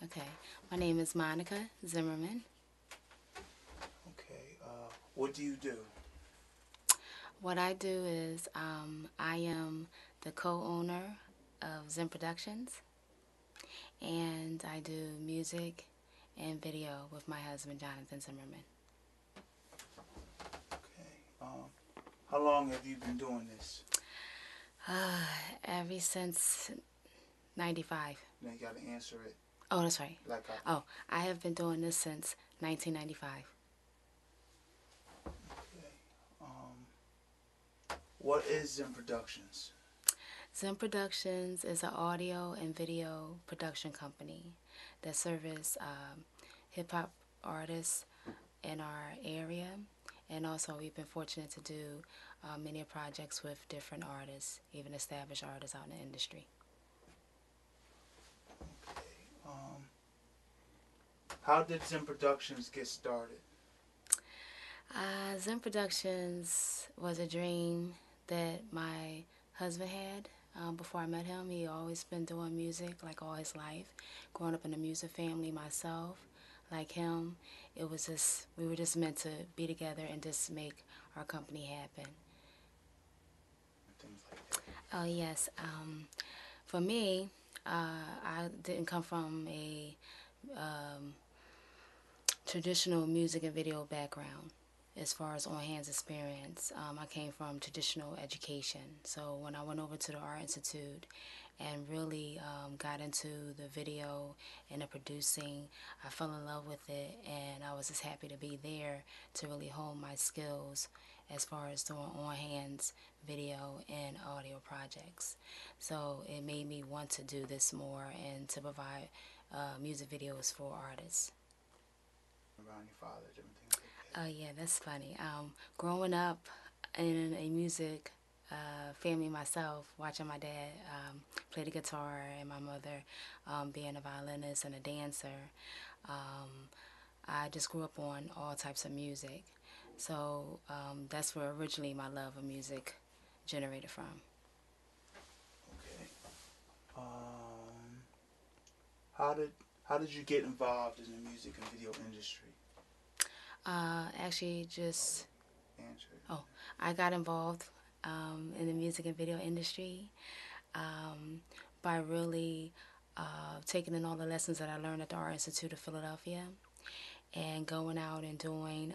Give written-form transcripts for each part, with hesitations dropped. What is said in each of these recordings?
Okay. My name is Monica Zimmerman. Okay. What do you do? What I do is I am the co-owner of Zim Productions, and I do music and video with my husband, Jonathan Zimmerman. Okay. How long have you been doing this? Ever since 95. Now you got to answer it Oh, that's right. like I. Oh, I have been doing this since 1995. Okay. Um, what is Zen Productions? Zim Productions is an audio and video production company that service hip hop artists in our area, and also we've been fortunate to do many projects with different artists, even established artists out in the industry. Okay. How did Zen Productions get started? Zen Productions was a dream that my husband had before I met him. He always been doing music like all his life. Growing up in a music family myself, like him, it was just we were just meant to be together and just make our company happen. Things like that. Oh yes, for me, I didn't come from a um, traditional music and video background as far as on hands experience. I came from traditional education. So when I went over to the Art Institute and really got into the video and the producing, I fell in love with it, and I was just happy to be there to really hone my skills as far as doing on hands video and audio projects. So it made me want to do this more and to provide music videos for artists. Around your father, different things like Oh yeah, that's funny. Growing up in a music family myself, watching my dad play the guitar and my mother being a violinist and a dancer, um, I just grew up on all types of music. So that's where originally my love of music generated from. that. Okay. Um, how did how did you get involved in the music and video industry? Actually, Oh, just answer it. oh, I got involved in the music and video industry um, by really taking in all the lessons that I learned at the Art Institute of Philadelphia and going out and doing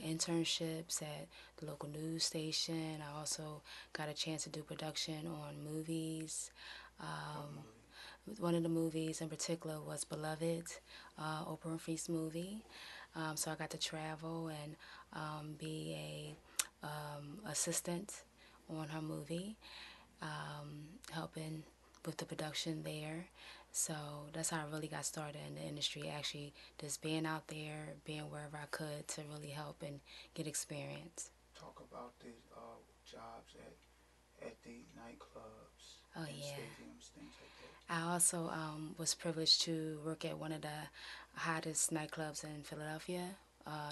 internships at the local news station. I also got a chance to do production on movies. What Um, movie? one of the movies in particular was Beloved, Oprah Winfrey's movie. So I got to travel and be a assistant on her movie, helping with the production there. So that's how I really got started in the industry, actually just being out there, being wherever I could to really help and get experience. Talk about the jobs at the nightclubs Oh and yeah. stadiums, things like that. I also was privileged to work at one of the hottest nightclubs in Philadelphia,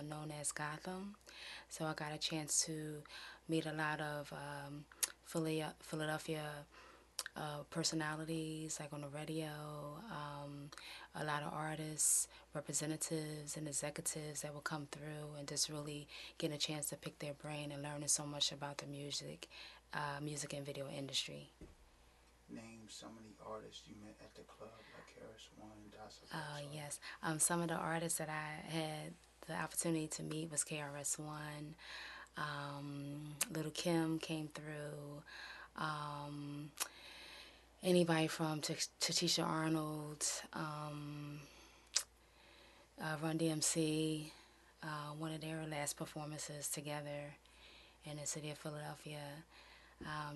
known as Gotham. So I got a chance to meet a lot of Philadelphia personalities, like on the radio, a lot of artists, representatives, and executives that will come through and just really getting a chance to pick their brain and learning so much about the music and video industry. Name some of the artists you met at the club, like Harris One, Dasa Yes, some of the artists that I had the opportunity to meet was KRS-One. Little Kim came through. Um, Anybody from Tisha Arnold, Run DMC, one of their last performances together in the city of Philadelphia.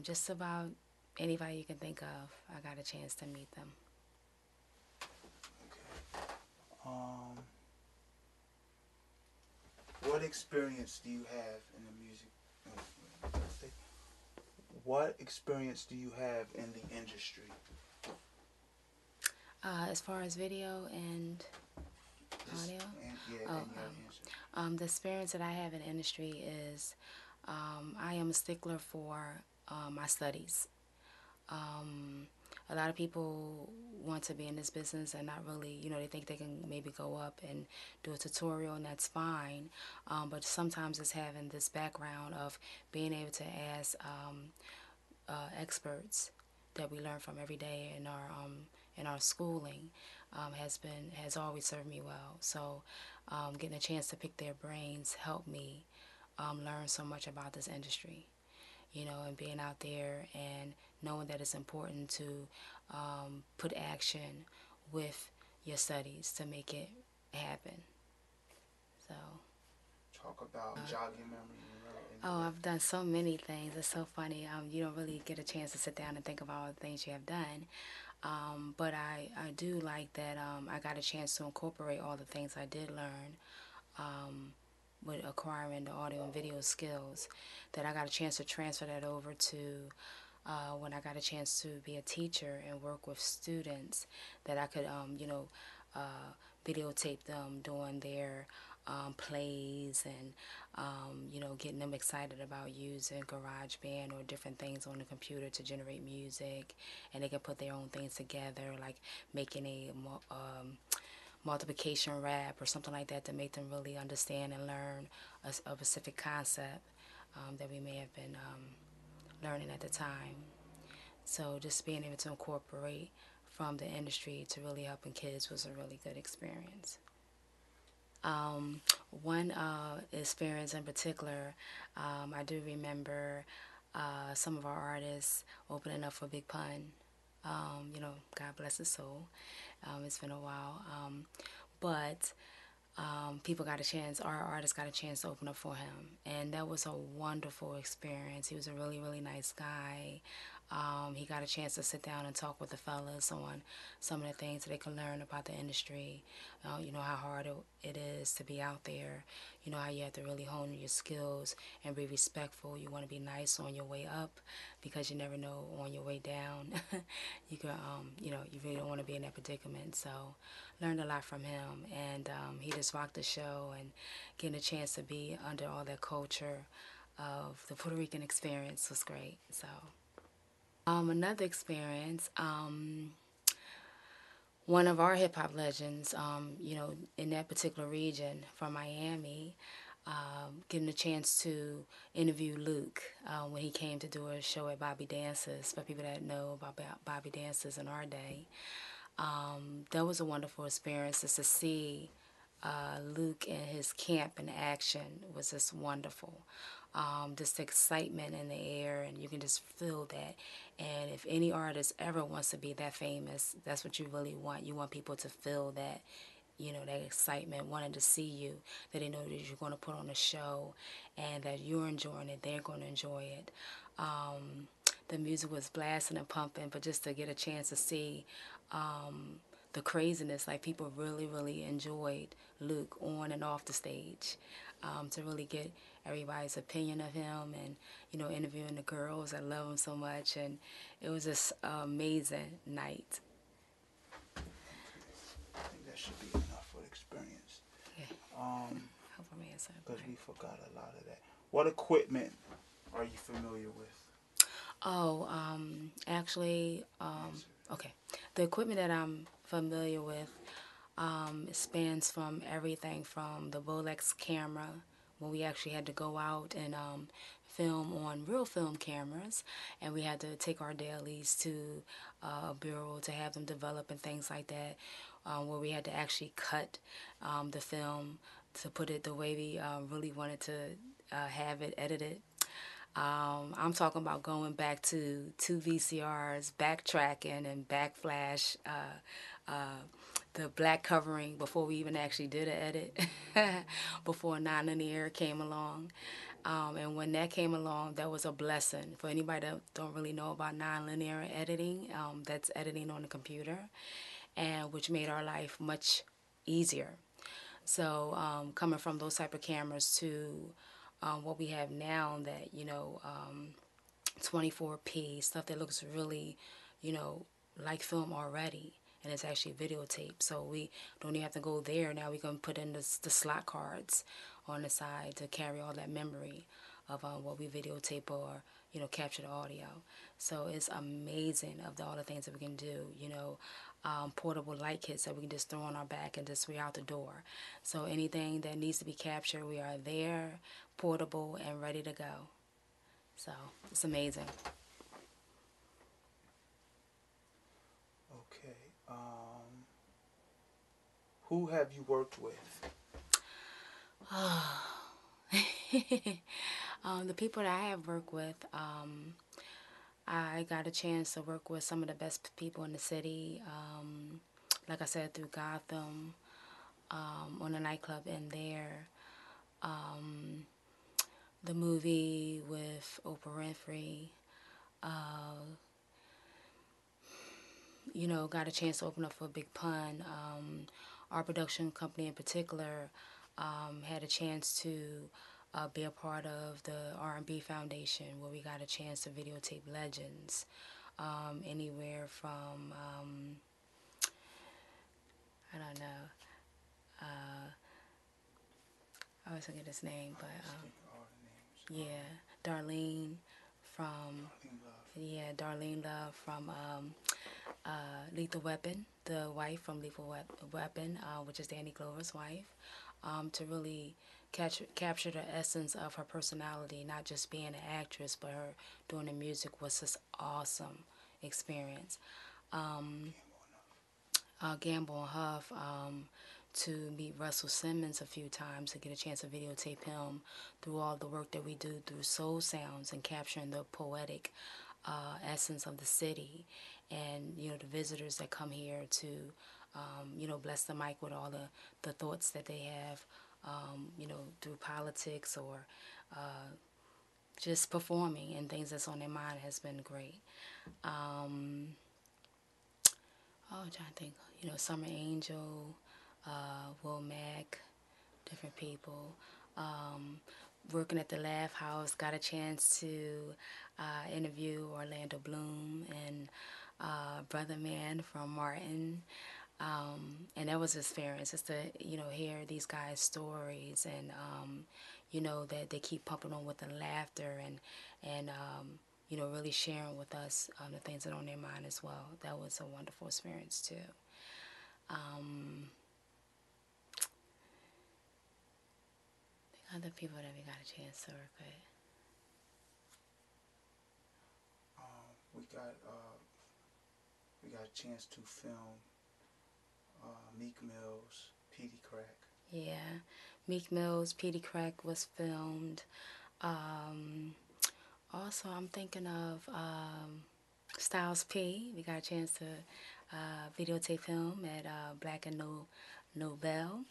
Just about anybody you can think of, I got a chance to meet them. Okay. Um, what experience do you have in the music? What experience do you have in the industry? As far as video and Just audio, and yeah, oh, and your answer. the experience that I have in the industry is I am a stickler for my studies. Um, a lot of people want to be in this business and not really, they think they can maybe go up and do a tutorial, and that's fine. But sometimes it's having this background of being able to ask experts that we learn from every day in our schooling has always served me well. So getting a chance to pick their brains helped me learn so much about this industry, and being out there and knowing that it's important to put action with your studies to make it happen. So, Talk about jog your memory and remember oh, any I've done so many things. It's so funny. You don't really get a chance to sit down and think of all the things you have done. But I do like that I got a chance to incorporate all the things I did learn with acquiring the audio and video skills, that I got a chance to transfer that over to when I got a chance to be a teacher and work with students, that I could, videotape them doing their plays and, getting them excited about using GarageBand or different things on the computer to generate music. And they can put their own things together, like making a multiplication rap or something like that, to make them really understand and learn a specific concept that we may have been learning at the time. So just being able to incorporate from the industry to really helping kids was a really good experience. One experience in particular, I do remember some of our artists opening up for Big Pun. God bless his soul. It's been a while. But people got a chance, our artist got a chance to open up for him. And that was a wonderful experience. He was a really, really nice guy. He got a chance to sit down and talk with the fellas on some of the things that they can learn about the industry. How hard it is to be out there. How you have to really hone your skills and be respectful. You want to be nice on your way up, because you never know on your way down. You can, you really don't want to be in that predicament. So learned a lot from him, and he just rocked the show, and getting a chance to be under all that culture of the Puerto Rican experience was great. So another experience, one of our hip hop legends, in that particular region from Miami, getting a chance to interview Luke when he came to do a show at Bobby Dances. For people that know about Bobby Dances in our day, that was a wonderful experience. Just to see Luke and his camp in action was just wonderful. Just the excitement in the air, and you can just feel that. And if any artist ever wants to be that famous, that's what you really want. You want people to feel that, that excitement, wanting to see you, that they know that you're going to put on a show and that you're enjoying it, they're going to enjoy it. The music was blasting and pumping, but just to get a chance to see the craziness, like people really, really enjoyed Luke on and off the stage, to really get everybody's opinion of him, and interviewing the girls that love him so much, and it was just an amazing night. I think that should be enough for the experience. Yeah, Um, hope I'm answering because we right. forgot a lot of that. What equipment are you familiar with? Oh, actually, okay. The equipment that I'm familiar with spans from everything from the Bolex camera, when we actually had to go out and film on real film cameras, and we had to take our dailies to a bureau to have them develop and things like that, where we had to actually cut the film to put it the way we really wanted to have it edited. I'm talking about going back to two VCRs, backtracking and backflash the black covering before we even actually did an edit, before non-linear came along. And when that came along, that was a blessing. For anybody that don't really know about non-linear editing, that's editing on the computer, and which made our life much easier. So coming from those type of cameras to what we have now, that 24p stuff that looks really, you know, like film already, and it's actually videotape. So we don't even have to go there. Now we can put in the slot cards on the side to carry all that memory of what we videotape or capture the audio. So it's amazing of all the things that we can do. Portable light kits that we can just throw on our back and just we're out the door. So anything that needs to be captured, we are there, portable and ready to go. So it's amazing. Okay. Who have you worked with? The people that I have worked with, I got a chance to work with some of the best people in the city. Like I said, through Gotham, on a nightclub in there. The movie with Oprah Winfrey. Got a chance to open up for Big Pun. Our production company in particular had a chance to be a part of the R&B Foundation, where we got a chance to videotape legends, anywhere from I don't know, I always forget his name, but All the names. yeah, Darlene from Darlene Love. yeah, Darlene Love from Lethal Weapon, the wife from Weapon, which is Danny Glover's wife, to really capture the essence of her personality, not just being an actress, but her doing the music was just awesome experience. Gamble and Huff, to meet Russell Simmons a few times, to get a chance to videotape him through all the work that we do through soul sounds and capturing the poetic essence of the city, and the visitors that come here to bless the mic with all the thoughts that they have, through politics or just performing and things that's on their mind has been great. I'm trying to think. Summer Angel, Will Mack, different people. Working at the Laugh House, got a chance to interview Orlando Bloom and Brother Man from Martin. And that was an experience, just to hear these guys' stories, and that they keep pumping on with the laughter, and really sharing with us the things that are on their mind as well. That was a wonderful experience too. Other people that we got a chance to work with. Um, we got uh, we got a chance to film Meek Mill's Petey Crack. Yeah, Meek Mill's Petey Crack was filmed. Um, Also, I'm thinking of Styles P. We got a chance to videotape him at Black and Nobel.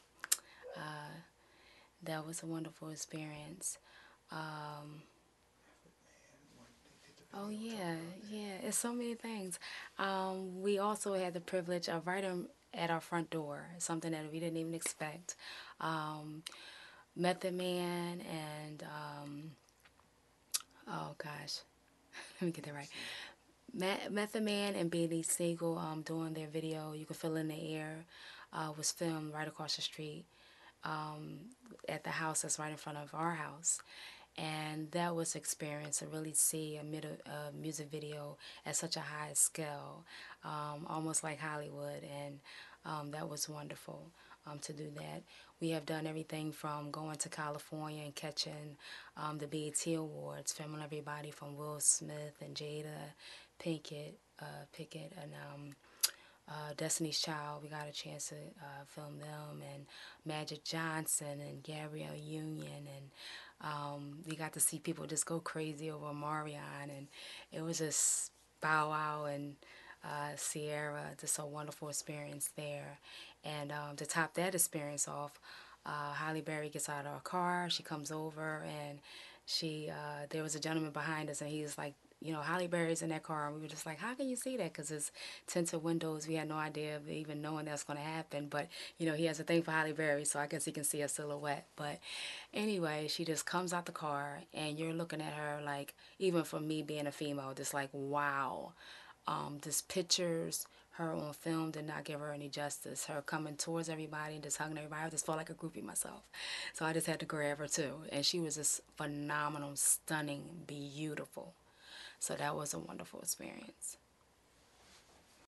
That was a wonderful experience. Oh yeah, yeah. It's so many things. We also had the privilege of writing at our front door, something that we didn't even expect. Method Man and oh gosh, let me get that right. Method Man and Beanie Siegel doing their video, You Can Feel in the Air, was filmed right across the street, at the house that's right in front of our house. And that was experience to really see a music video at such a high scale, almost like Hollywood, and that was wonderful to do that. We have done everything from going to California and catching the BET Awards, filming everybody from Will Smith and Jada Pickett, and Destiny's Child. We got a chance to film them, and Magic Johnson and Gabrielle Union, and we got to see people just go crazy over Marion, and it was just Bow Wow and Sierra, just a wonderful experience there. And to top that experience off, Holly Berry gets out of her car, she comes over, and there was a gentleman behind us, and he was like, Holly Berry's in that car, and we were just like, how can you see that? Because it's tinted windows. We had no idea of even knowing that's going to happen. But, he has a thing for Holly Berry, so I guess he can see a silhouette. But anyway, she just comes out the car, and you're looking at her like, even for me being a female, just like, wow. This pictures, her on film did not give her any justice. Her coming towards everybody and just hugging everybody. I just felt like a groupie myself. So I just had to grab her too. And she was just phenomenal, stunning, beautiful. So that was a wonderful experience.